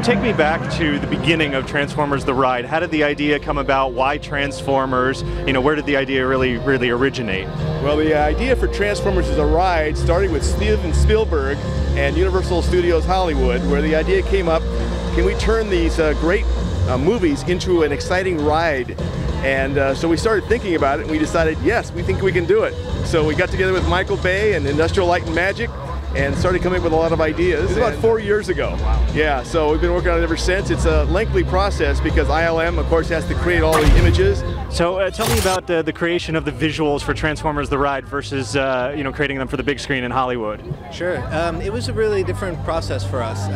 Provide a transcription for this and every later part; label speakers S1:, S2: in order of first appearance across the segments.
S1: take me back to the beginning of Transformers the Ride. How did the idea come about? Why Transformers? You know, where did the idea really originate?
S2: Well, the idea for Transformers as a Ride started with Steven Spielberg and Universal Studios Hollywood, where the idea came up, can we turn these great movies into an exciting ride? And so we started thinking about it, and we decided, yes, we think we can do it. So we got together with Michael Bay and Industrial Light and Magic and started coming up with a lot of ideas. This is about 4 years ago.
S1: Wow.
S2: Yeah, so we've been working on it ever since. It's a lengthy process because ILM, of course, has to create all the images.
S1: So tell me about the creation of the visuals for Transformers the Ride versus you know, creating them for the big screen in Hollywood.
S3: Sure. It was a really different process for us.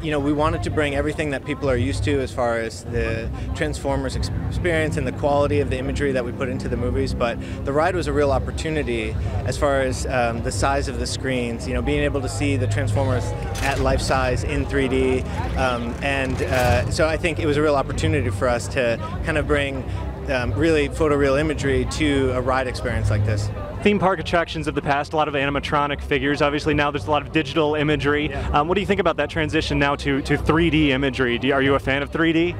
S3: You know, we wanted to bring everything that people are used to as far as the Transformers experience and the quality of the imagery that we put into the movies, but the ride was a real opportunity as far as the size of the screens, you know, being able to see the Transformers at life size in 3D, so I think it was a real opportunity for us to kind of bring really photoreal imagery to a ride experience like this.
S1: Theme park attractions of the past, a lot of animatronic figures. Obviously now there's a lot of digital imagery.
S3: Yeah.
S1: What do you think about that transition now to 3D imagery? Are you a fan of 3D?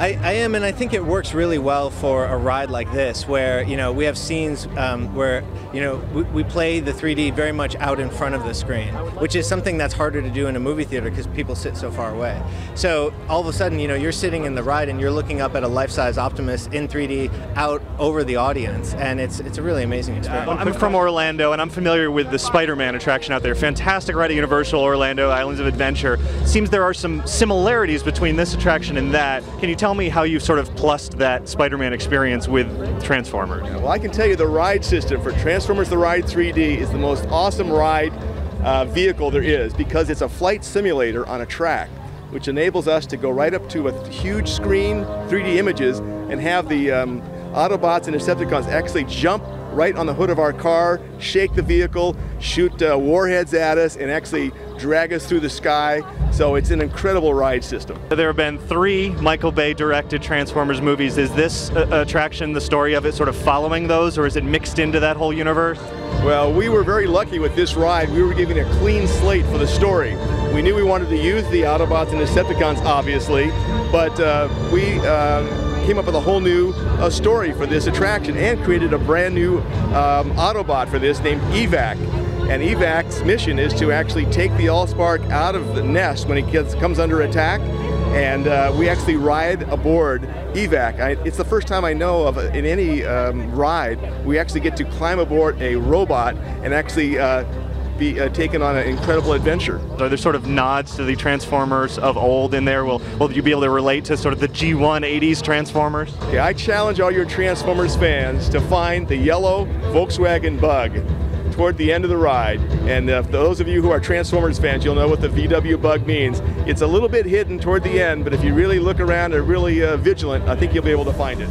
S3: I am, and I think it works really well for a ride like this, where, you know, we have scenes where, you know, we play the 3D very much out in front of the screen, which is something that's harder to do in a movie theater because people sit so far away. So all of a sudden, you know, you're sitting in the ride and you're looking up at a life-size Optimus in 3D out over the audience, and it's a really amazing experience.
S1: I'm from Orlando, and I'm familiar with the Spider-Man attraction out there. Fantastic ride at Universal Orlando, Islands of Adventure. Seems there are some similarities between this attraction and that. Can you tell me how you sort of plussed that Spider-Man experience with Transformers?
S2: Well, I can tell you the ride system for Transformers the Ride 3D is the most awesome ride vehicle there is, because it's a flight simulator on a track, which enables us to go right up to a huge screen, 3D images, and have the Autobots and Decepticons actually jump right on the hood of our car, shake the vehicle, shoot warheads at us, and actually drag us through the sky. So it's an incredible ride system.
S1: There have been 3 Michael Bay directed Transformers movies. Is this attraction, the story of it, sort of following those, or is it mixed into that whole universe?
S2: Well, we were very lucky with this ride. We were given a clean slate for the story. We knew we wanted to use the Autobots and Decepticons, obviously, but we came up with a whole new story for this attraction and created a brand new Autobot for this named Evac. And Evac's mission is to actually take the Allspark out of the nest when it comes under attack, and we actually ride aboard Evac. It's the first time I know of in any ride we actually get to climb aboard a robot and actually be taken on an incredible adventure.
S1: Are there sort of nods to the Transformers of old in there? Will you be able to relate to sort of the G1 80s Transformers?
S2: Yeah, I challenge all your Transformers fans to find the yellow Volkswagen Bug toward the end of the ride, and those of you who are Transformers fans, you'll know what the VW Bug means. It's a little bit hidden toward the end, but if you really look around and are really vigilant, I think you'll be able to find it.